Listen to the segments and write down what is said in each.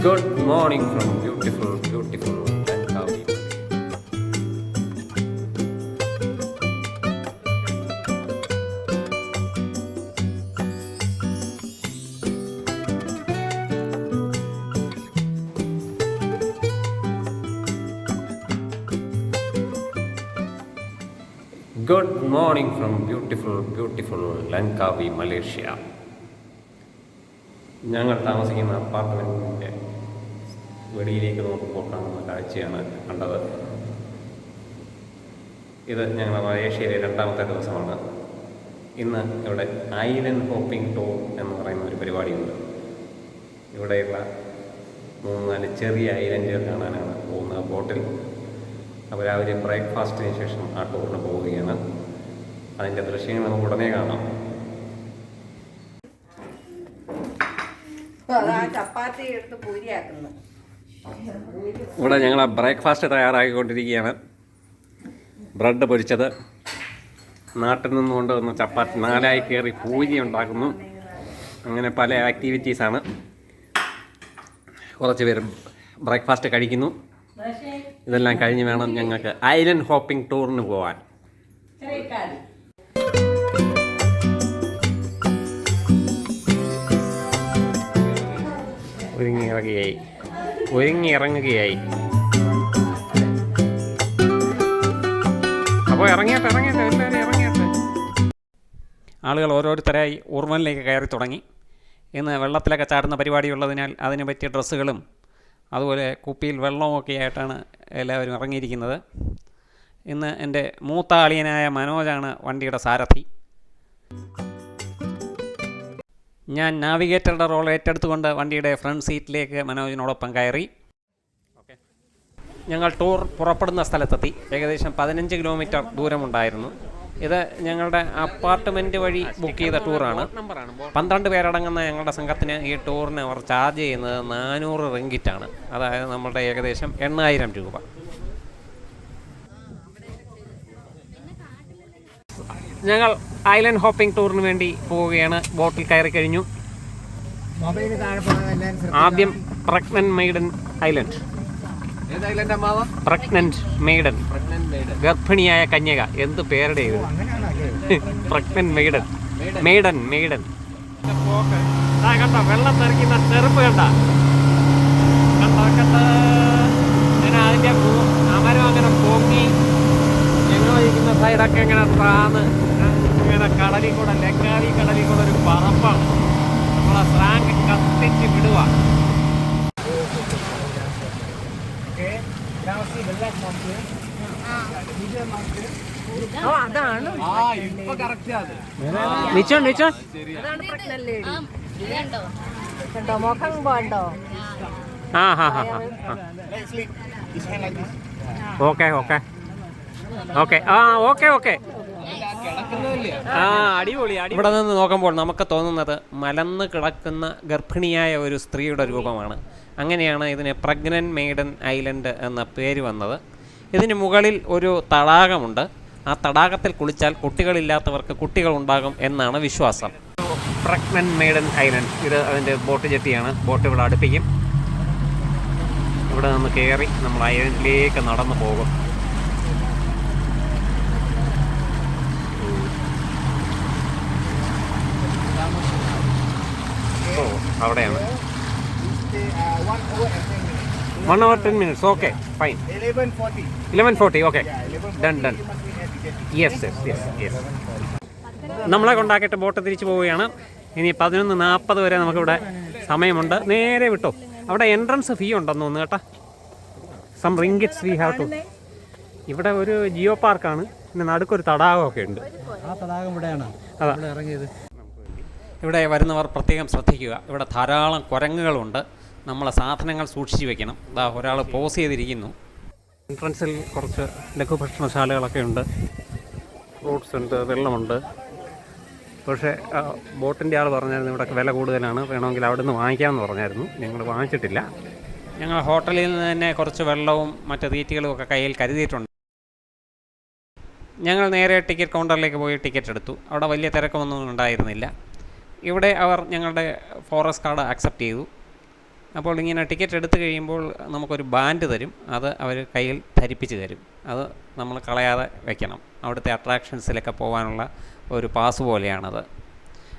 Good morning from beautiful, beautiful Langkawi. Good morning from beautiful, beautiful Langkawi, Malaysia. ഞങ്ങൾ താമസിക്കുന്ന അപ്പാർട്ട്മെൻറ്റിൻ്റെ വെളിയിലേക്ക് നോക്കുമ്പോൾ കാണുന്ന കാഴ്ചയാണ് കണ്ടത്. ഇത് ഞങ്ങൾ മലേഷ്യയിലെ രണ്ടാമത്തെ ദിവസമാണ്. ഇന്ന് ഇവിടെ ഐലൻഡ് ഹോപ്പിംഗ് ടൂർ എന്ന് പറയുന്ന ഒരു പരിപാടിയുണ്ട്. ഇവിടെയുള്ള 3-4 ചെറിയ ഐലൻഡുകൾ കാണാനാണ് പോകുന്നത് ബോട്ടിൽ. അപ്പോൾ രാവിലെ ബ്രേക്ക്ഫാസ്റ്റിന് ശേഷം ആ ടൂറിന് പോവുകയാണ്. അതിൻ്റെ ദൃശ്യങ്ങൾ നമുക്ക് ഉടനെ കാണാം. ഇവിടെ ഞങ്ങൾ ബ്രേക്ക്ഫാസ്റ്റ് തയ്യാറാക്കിക്കൊണ്ടിരിക്കുകയാണ്. ബ്രെഡ് പൊരിച്ചത്, നാട്ടിൽ നിന്ന് കൊണ്ടുവന്ന ചപ്പാത്തി 4ആയി കയറി പൂരി ഉണ്ടാക്കുന്നു. അങ്ങനെ പല ആക്ടിവിറ്റീസാണ്. കുറച്ച് പേര് ബ്രേക്ക്ഫാസ്റ്റ് കഴിക്കുന്നു. ഇതെല്ലാം കഴിഞ്ഞ് വേണം ഞങ്ങൾക്ക് ഐലൻഡ് ഹോപ്പിംഗ് ടൂറിന് പോകാൻ. ഒരുങ്ങിയിറങ്ങുകയായി. അപ്പോൾ ഇറങ്ങിയട്ടെ എല്ലാവരും ഇറങ്ങിയട്ടെ. ആളുകൾ ഓരോരുത്തരായി ഊർവനിലേക്ക് കയറി തുടങ്ങി. ഇന്ന് വെള്ളത്തിലൊക്കെ ചാടുന്ന പരിപാടിയുള്ളതിനാൽ അതിന് പറ്റിയ ഡ്രസ്സുകളും അതുപോലെ കുപ്പിയിൽ വെള്ളവുമൊക്കെ ആയിട്ടാണ് എല്ലാവരും ഇറങ്ങിയിരിക്കുന്നത്. ഇന്ന് എൻ്റെ മൂത്ത അളിയനായ മനോജാണ് വണ്ടിയുടെ സാരഥി. ഞാൻ നാവിഗേറ്ററുടെ റോൾ ഏറ്റെടുത്തുകൊണ്ട് വണ്ടിയുടെ ഫ്രണ്ട് സീറ്റിലേക്ക് മനോജിനോടൊപ്പം കയറി. ഞങ്ങൾ ടൂർ പുറപ്പെടുന്ന സ്ഥലത്തെത്തി. ഏകദേശം 15 കിലോമീറ്റർ ദൂരമുണ്ടായിരുന്നു. ഇത് ഞങ്ങളുടെ അപ്പാർട്ട്മെൻറ്റ് വഴി ബുക്ക് ചെയ്ത ടൂറാണ്. 12 പേരടങ്ങുന്ന ഞങ്ങളുടെ സംഘത്തിന് ഈ ടൂറിന് അവർ ചാർജ് ചെയ്യുന്നത് 400 റിങ്കിറ്റാണ്. അതായത് നമ്മളുടെ ഏകദേശം 8000 രൂപ. ഞങ്ങൾ ഐലൻഡ് ഹോപ്പിംഗ് ടൂറിന് വേണ്ടി പോവുകയാണ്. ബോട്ടിൽ കയറി കഴിഞ്ഞു. ആദ്യം pregnant maiden island. Pregnant maiden, ഗർഭിണിയായ കന്യക. എന്ത് പേരുടെ ഇത്? Pregnant maiden, maiden. കണ്ടോ വെള്ളം തെറിക്കുന്ന തെറുപ്പ് കണ്ട അങ്ങനെ അതിൻ്റെ അമരം അങ്ങനെ പൊങ്ങി ഞങ്ങൾ ഇരിക്കുന്ന സൈഡൊക്കെ ഇങ്ങനെ താന്ന് ഇങ്ങനെ കടലിൽ കൂടെ ലങ്കാവി കടലിൽ കൂടെ ഒരു പറമ്പാണ്. നമ്മളെ സ്രാങ്ക് കത്തിച്ച് വിടുക. അടിപൊളി. ഇവിടെ നിന്ന് നോക്കുമ്പോൾ നമുക്ക് തോന്നുന്നത് മലന്ന് കിടക്കുന്ന ഗർഭിണിയായ ഒരു സ്ത്രീയുടെ രൂപമാണ്. അങ്ങനെയാണ് ഇതിന് പ്രഗ്നന്റ് മെയ്ഡൻ ഐലൻഡ് എന്ന പേര് വന്നത്. ഇതിന് മുകളിൽ ഒരു തടാകമുണ്ട്. ആ തടാകത്തിൽ കുളിച്ചാൽ കുട്ടികളില്ലാത്തവർക്ക് കുട്ടികളുണ്ടാകും എന്നാണ് വിശ്വാസം. പ്രഗ്നന്റ് മെയ്ഡൻ ഐലൻഡ്, ഇത് അതിൻ്റെ ബോട്ട് ജെട്ടിയാണ്. ബോട്ട് ഇവിടെ അടുപ്പിക്കും. ഇവിടെ നിന്ന് കയറി നമ്മൾ ഐലൻഡിലേക്ക് നടന്നു പോകും. അവിടെയാണ് 1 hour 10 minutes. Okay, fine. 11:40. Okay, done. Yes. നമ്മളെ കൊണ്ടാക്കിയിട്ട് ബോട്ട് തിരിച്ചു പോവുകയാണ്. ഇനി 11:40 വരെ നമുക്കിവിടെ സമയമുണ്ട്. നേരെ വിട്ടോ. അവിടെ എൻട്രൻസ് ഫീ ഉണ്ടെന്ന് തോന്നുന്നു കേട്ടോ. Some ringgits we have to. ഇവിടെ ഒരു ജിയോ പാർക്കാണ്. പിന്നെ നടുക്കൊരു തടാകമൊക്കെ ഉണ്ട്. ആ തടാകം ഇവിടെയാണ്. അതാ ഇറങ്ങിയത്. ഇവിടെ വരുന്നവർ പ്രത്യേകം ശ്രദ്ധിക്കുക. ഇവിടെ ധാരാളം കുരങ്ങുകളുണ്ട്. നമ്മളെ സാധനങ്ങൾ സൂക്ഷിച്ച് വെക്കണം. ഇതാ ഒരാൾ പോസ് ചെയ്തിരിക്കുന്നു. എൻട്രൻസിൽ കുറച്ച് ലഘുഭക്ഷണശാലകളൊക്കെ ഉണ്ട്. ഫ്രൂട്ട്സ് ഉണ്ട്, വെള്ളമുണ്ട്. പക്ഷേ ബോട്ടിൻ്റെ ആൾ പറഞ്ഞായിരുന്നു ഇവിടെ വില കൂടുതലാണ്, വേണമെങ്കിൽ അവിടെ നിന്ന് വാങ്ങിക്കാമെന്ന് പറഞ്ഞായിരുന്നു. ഞങ്ങൾ വാങ്ങിച്ചിട്ടില്ല. ഞങ്ങൾ ഹോട്ടലിൽ നിന്ന് തന്നെ കുറച്ച് വെള്ളവും മറ്റ് തീറ്റകളും ഒക്കെ കയ്യിൽ കരുതിയിട്ടുണ്ട്. ഞങ്ങൾ നേരെ ടിക്കറ്റ് കൗണ്ടറിലേക്ക് പോയി ടിക്കറ്റ് എടുത്തു. അവിടെ വലിയ തിരക്കൊന്നും ഉണ്ടായിരുന്നില്ല. ഇവിടെ അവർ ഞങ്ങളുടെ ഫോറസ്റ്റ് കാർഡ് അക്സെപ്റ്റ് ചെയ്തു. അപ്പോൾ ഇങ്ങനെ ടിക്കറ്റ് എടുത്തു കഴിയുമ്പോൾ നമുക്കൊരു ബാൻഡ് തരും, അത് അവർ കയ്യിൽ ധരിപ്പിച്ച് തരും. അത് നമ്മൾ കളയാതെ വെക്കണം. അവിടുത്തെ അട്രാക്ഷൻസിലൊക്കെ പോകാനുള്ള ഒരു പാസ് പോലെയാണത്.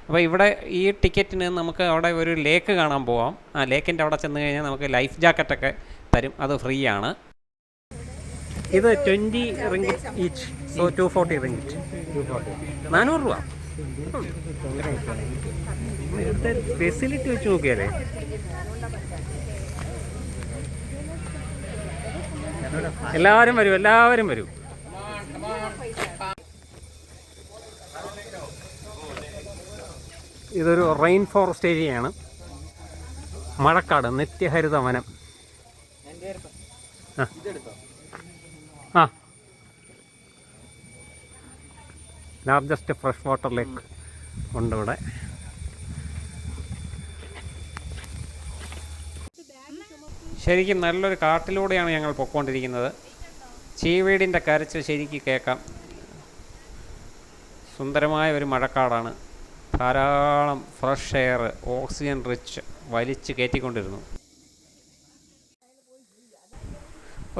അപ്പോൾ ഇവിടെ ഈ ടിക്കറ്റിന് നമുക്ക് അവിടെ ഒരു ലേക്ക് കാണാൻ പോവാം. ആ ലേക്കിൻ്റെ അവിടെ ചെന്ന് കഴിഞ്ഞാൽ നമുക്ക് ലൈഫ് ജാക്കറ്റൊക്കെ തരും, അത് ഫ്രീ ആണ്. ഇത് 20 റിംഗിറ്റ് ഈച്ച്, സോ 240 റിംഗിറ്റ്, 400 രൂപ. ഇവിടുത്തെ ഫെസിലിറ്റി വെച്ച് നോക്കിയാലേ എല്ലാവരും വരും. ഇതൊരു റെയിൻ ഫോറസ്റ്റ് ഏരിയയാണ്. മഴക്കാട്, നിത്യഹരിത വനം. ലാർജസ്റ്റ് ഫ്രഷ് വാട്ടർ ലേക്ക് ഉണ്ട് ഇവിടെ. ശരിക്കും നല്ലൊരു കാട്ടിലൂടെയാണ് ഞങ്ങൾ പൊയ്ക്കൊണ്ടിരിക്കുന്നത്. ചീവീടിൻ്റെ കരച്ചിൽ ശരിക്കും കേൾക്കാം. സുന്ദരമായ ഒരു മഴക്കാടാണ്. ധാരാളം ഫ്രഷ് എയർ, ഓക്സിജൻ റിച്ച് വലിച്ച് കയറ്റിക്കൊണ്ടിരുന്നു.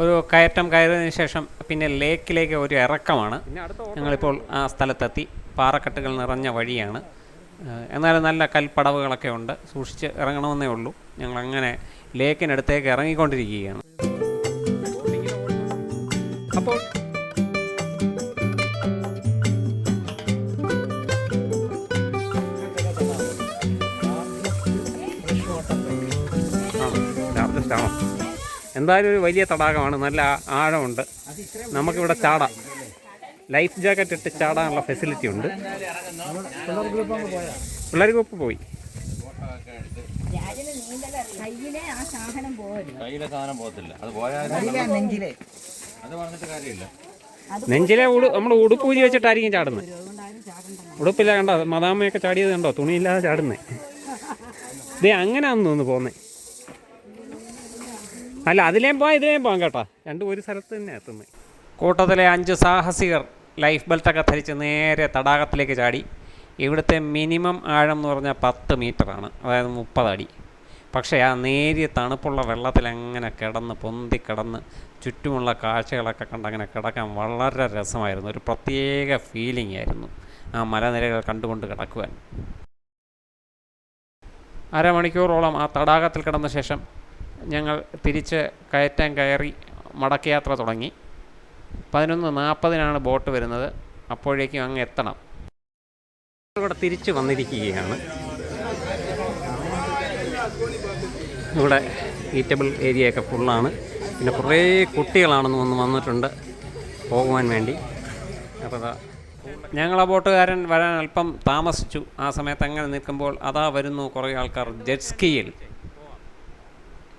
ഒരു കയറ്റം കയറിയതിന് ശേഷം പിന്നെ ലേക്കിലേക്ക് ഒരു ഇറക്കമാണ്. ഞങ്ങളിപ്പോൾ ആ സ്ഥലത്തെത്തി. പാറക്കെട്ടുകൾ നിറഞ്ഞ വഴിയാണ്, എന്നാലും നല്ല കൽപ്പടവുകളൊക്കെ ഉണ്ട്. സൂക്ഷിച്ച് ഇറങ്ങണമെന്നേ ഉള്ളൂ. ഞങ്ങളങ്ങനെ ലേക്കിനടുത്തേക്ക് ഇറങ്ങിക്കൊണ്ടിരിക്കുകയാണ്. അപ്പോൾ ലാർജസ്റ്റ് ആണോ? എന്തായാലും ഒരു വലിയ തടാകമാണ്, നല്ല ആഴമുണ്ട്. നമുക്കിവിടെ ചാടാം. ലൈഫ് ജാക്കറ്റ് ഇട്ട് ചാടാനുള്ള ഫെസിലിറ്റി ഉണ്ട്. പിള്ളേർ ഗ്രൂപ്പ് പോയി. നെഞ്ചിലെ നമ്മൾ ഉടുപ്പൂരി വെച്ചിട്ടായിരിക്കും ചാടുന്നത്. ഉടുപ്പില്ല, കണ്ടോ മദാമ്മയൊക്കെ ചാടിയത് കണ്ടോ? തുണിയില്ലാതെ ചാടുന്നേ. ഇതേ അങ്ങനെയാണെന്ന് തോന്നുന്നു പോകുന്നത്. അല്ല, അതിലേം പോവാം ഇതിലേം പോവാം കേട്ടോ. രണ്ടും ഒരു സ്ഥലത്ത് തന്നെ എത്തുന്നത്. കൂട്ടത്തിലെ 5 സാഹസികർ ലൈഫ് ബെൽറ്റൊക്കെ ധരിച്ച് നേരെ തടാകത്തിലേക്ക് ചാടി. ഇവിടുത്തെ മിനിമം ആഴം എന്ന് പറഞ്ഞാൽ 10 മീറ്ററാണ്, അതായത് 30 അടി. പക്ഷേ ആ നേരിയ തണുപ്പുള്ള വെള്ളത്തിൽ അങ്ങനെ പൊന്തിക്കിടന്ന് ചുറ്റുമുള്ള കാഴ്ചകളൊക്കെ കണ്ടങ്ങനെ കിടക്കാൻ വളരെ രസമായിരുന്നു. ഒരു പ്രത്യേക ഫീലിംഗ് ആയിരുന്നു ആ മലനിരകൾ കണ്ടുകൊണ്ട് കിടക്കുവാൻ. അരമണിക്കൂറോളം ആ തടാകത്തിൽ കിടന്ന ശേഷം ഞങ്ങൾ തിരിച്ച് കയറ്റം കയറി മടക്കയാത്ര തുടങ്ങി. 11:40 ബോട്ട് വരുന്നത്. അപ്പോഴേക്കും അങ്ങ് എത്തണം. ഇവിടെ തിരിച്ച് വന്നിരിക്കുകയാണ്. ഇവിടെ ഈറ്റബിൾ ഏരിയയൊക്കെ ഫുള്ളാണ്. പിന്നെ കുറേ കുട്ടികളാണെന്ന് വന്നിട്ടുണ്ട് പോകുവാൻ വേണ്ടി. അപ്പോൾ ഞങ്ങളെ ബോട്ടുകാരൻ വരാൻ അല്പം താമസിച്ചു. ആ സമയത്ത് അങ്ങനെ നിൽക്കുമ്പോൾ അതാ വരുന്നു കുറേ ആൾക്കാർ ജെറ്റ് സ്കീയിൽ.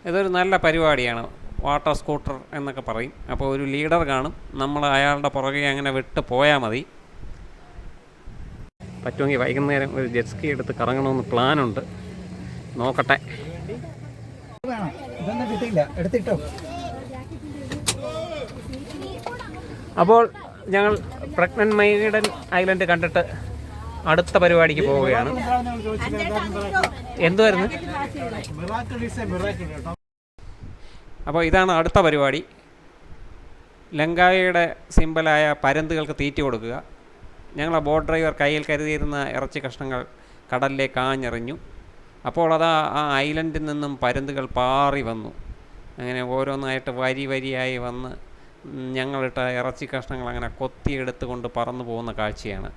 ഇതൊരു നല്ല പരിപാടിയാണ്, വാട്ടർ സ്കൂട്ടർ എന്നൊക്കെ പറയും. അപ്പോൾ ഒരു ലീഡർ കാണും, നമ്മൾ അയാളുടെ പുറകെ അങ്ങനെ വിട്ട് പോയാൽ മതി. പറ്റുമെങ്കിൽ വൈകുന്നേരം ഒരു ജെറ്റ് സ്കീ എടുത്ത് കറങ്ങണമെന്ന് പ്ലാനുണ്ട്, നോക്കട്ടെ. അപ്പോൾ ഞങ്ങൾ പ്രഗ്നന്റ് മൈഡൻ ഐലൻഡ് കണ്ടിട്ട് അടുത്ത പരിപാടിക്ക് പോവുകയാണ്. എന്തുവായിരുന്നു? അപ്പോൾ ഇതാണ് അടുത്ത പരിപാടി. ലങ്കായയുടെ സിമ്പലായ പരുന്തുകൾക്ക് തീറ്റി കൊടുക്കുക. ഞങ്ങളെ ബോട്ട് ഡ്രൈവർ കയ്യിൽ കരുതിയിരുന്ന ഇറച്ചി കഷ്ണങ്ങൾ കടലിലേക്ക് ആഞ്ഞെറിഞ്ഞു. അപ്പോൾ അതാ ആ ഐലൻഡിൽ നിന്നും പരുന്തുകൾ പാറി വന്നു. അങ്ങനെ ഓരോന്നായിട്ട് വരിയായി വന്ന് ഞങ്ങളിട്ട ഇറച്ചി കഷ്ണങ്ങൾ അങ്ങനെ കൊത്തിയെടുത്തുകൊണ്ട് പറന്നു പോകുന്ന കാഴ്ചയാണ്.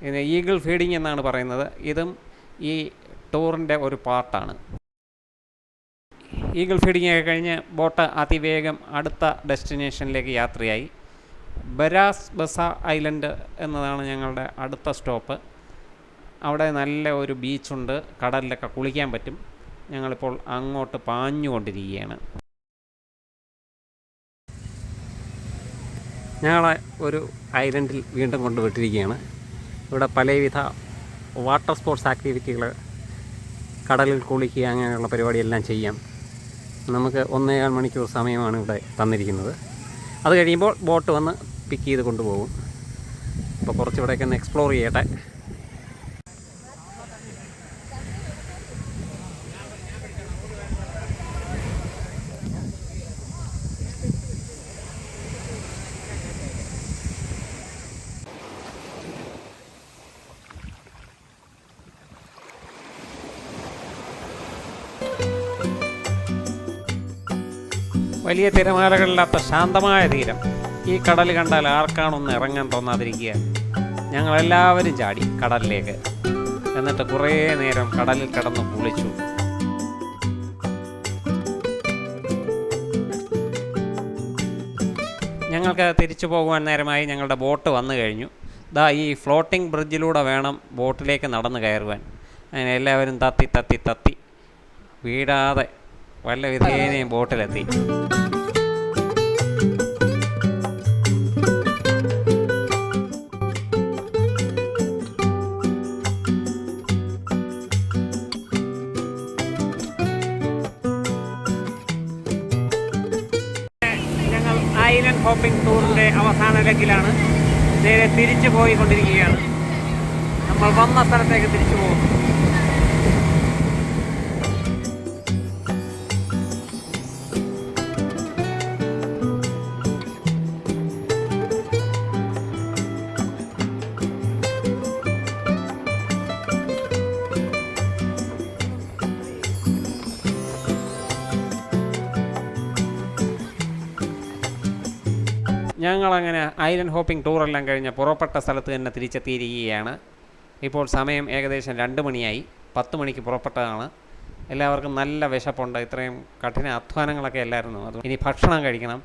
ഇത് ഈഗിൾ ഫീഡിങ് എന്നാണ് പറയുന്നത്. ഇതും ഈ ടൂറിൻ്റെ ഒരു പാർട്ടാണ്. ഈഗിൾ ഫീഡിങ് ഒക്കെ കഴിഞ്ഞ് ബോട്ട് അതിവേഗം അടുത്ത ഡെസ്റ്റിനേഷനിലേക്ക് യാത്രയായി. ബരാസ് ബസ ഐലൻഡ് എന്നതാണ് ഞങ്ങളുടെ അടുത്ത സ്റ്റോപ്പ്. അവിടെ നല്ല ഒരു ബീച്ചുണ്ട്, കടലിലൊക്കെ കുളിക്കാൻ പറ്റും. ഞങ്ങളിപ്പോൾ അങ്ങോട്ട് പാഞ്ഞുകൊണ്ടിരിക്കുകയാണ്. ഞങ്ങളെ ഒരു ഐലൻഡിൽ വീണ്ടും കൊണ്ടുവിട്ടിരിക്കുകയാണ്. ഇവിടെ പലവിധ വാട്ടർ സ്പോർട്സ് ആക്ടിവിറ്റികൾ, കടലിൽ കുളിക്കുക, അങ്ങനെയുള്ള പരിപാടിയെല്ലാം ചെയ്യാം. നമുക്ക് 1.25 മണിക്കൂർ സമയമാണ് ഇവിടെ തന്നിരിക്കുന്നത്. അത് കഴിയുമ്പോൾ ബോട്ട് വന്ന് പിക്ക് ചെയ്ത് കൊണ്ടുപോകും. അപ്പോൾ കുറച്ചിവിടെയൊക്കെ ഒന്ന് എക്സ്പ്ലോർ ചെയ്യട്ടെ. വലിയ തിരമാലകളില്ലാത്ത ശാന്തമായ തീരം. ഈ കടൽ കണ്ടാൽ ആർക്കാണൊന്ന് ഇറങ്ങാൻ തോന്നാതിരിക്കുക. ഞങ്ങളെല്ലാവരും ചാടി കടലിലേക്ക്. എന്നിട്ട് കുറേ നേരം കടലിൽ കിടന്ന് കുളിച്ചു. ഞങ്ങൾക്ക് തിരിച്ചു പോകുവാൻ നേരമായി. ഞങ്ങളുടെ ബോട്ട് വന്നു കഴിഞ്ഞു. ഈ ഫ്ലോട്ടിംഗ് ബ്രിഡ്ജിലൂടെ വേണം ബോട്ടിലേക്ക് നടന്നു കയറുവാൻ. അങ്ങനെ എല്ലാവരും തത്തി വീഴാതെ വല്ല വിധേനയും ബോട്ടിലെത്തി. ഞങ്ങൾ ഐലൻഡ് ഹോപ്പിംഗ് ടൂറിൻ്റെ അവസാന ലെഗിലാണ്. നേരെ തിരിച്ചു പോയിക്കൊണ്ടിരിക്കുകയാണ്. നമ്മൾ വന്ന സ്ഥലത്തേക്ക് തിരിച്ചു പോകും. ഞങ്ങളങ്ങനെ ഐലൻഡ് ഹോപ്പിംഗ് ടൂറെല്ലാം കഴിഞ്ഞ് പുറപ്പെട്ട സ്ഥലത്ത് തന്നെ തിരിച്ചെത്തിയിരിക്കുകയാണ്. ഇപ്പോൾ സമയം ഏകദേശം 2 മണിയായി. 10 മണിക്ക് പുറപ്പെട്ടതാണ്. എല്ലാവർക്കും നല്ല വിശപ്പുണ്ട്. ഇത്രയും കഠിന അധ്വാനങ്ങളൊക്കെ അല്ലായിരുന്നു. അത് ഇനി ഭക്ഷണം കഴിക്കണം.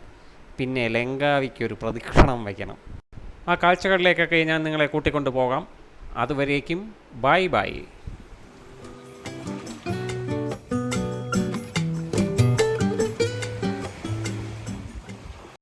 പിന്നെ ലങ്കാവിക്കൊരു പ്രദക്ഷിണം വയ്ക്കണം. ആ കാഴ്ചകളിലേക്കൊക്കെ ഞാൻ നിങ്ങളെ കൂട്ടിക്കൊണ്ടു പോകാം. അതുവരേക്കും ബൈ.